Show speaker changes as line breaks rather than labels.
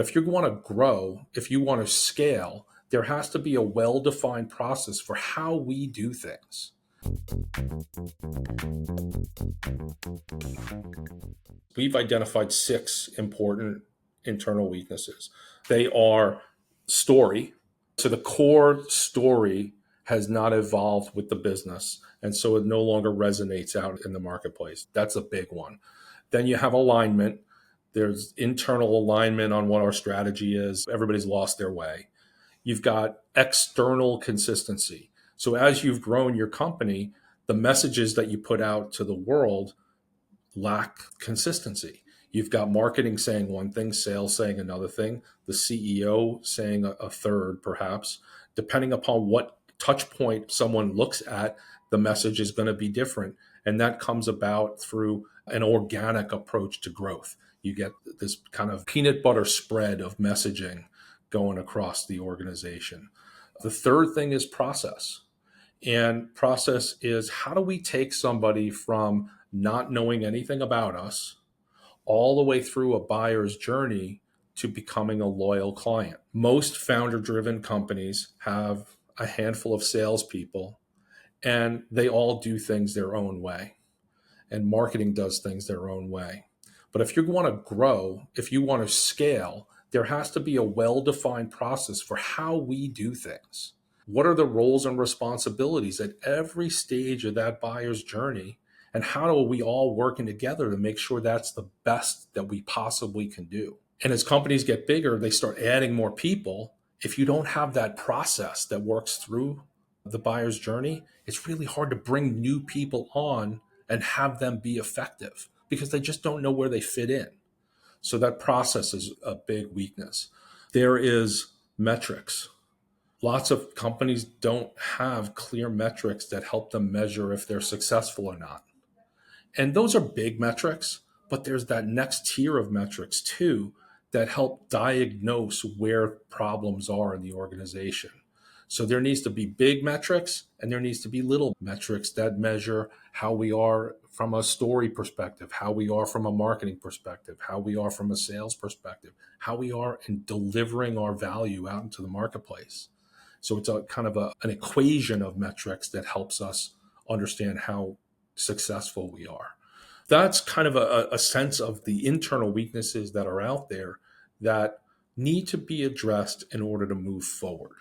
If you want to grow, if you want to scale, there has to be a well-defined process for how we do things. We've identified 6 important internal weaknesses. They are story. So the core story has not evolved with the business, and so it no longer resonates out in the marketplace. That's a big one. Then you have alignment. There's internal alignment on what our strategy is. Everybody's lost their way. You've got external consistency. So as you've grown your company, the messages that you put out to the world lack consistency. You've got marketing saying one thing, sales saying another thing, the CEO saying a third, perhaps. Depending upon what touch point someone looks at, the message is going to be different. And that comes about through an organic approach to growth. You get this kind of peanut butter spread of messaging going across the organization. The third thing is process. And process is, how do we take somebody from not knowing anything about us all the way through a buyer's journey to becoming a loyal client? Most founder-driven companies have a handful of salespeople, and they all do things their own way. And marketing does things their own way. But if you want to grow, if you want to scale, there has to be a well-defined process for how we do things. What are the roles and responsibilities at every stage of that buyer's journey? And how are we all working together to make sure that's the best that we possibly can do? And as companies get bigger, they start adding more people. If you don't have that process that works through the buyer's journey, it's really hard to bring new people on and have them be effective because they just don't know where they fit in. So that process is a big weakness. There is metrics. Lots of companies don't have clear metrics that help them measure if they're successful or not. And those are big metrics, but there's that next tier of metrics too that help diagnose where problems are in the organization. So there needs to be big metrics and there needs to be little metrics that measure how we are from a story perspective, how we are from a marketing perspective, how we are from a sales perspective, how we are in delivering our value out into the marketplace. So it's a kind of an equation of metrics that helps us understand how successful we are. That's kind of a sense of the internal weaknesses that are out there that need to be addressed in order to move forward.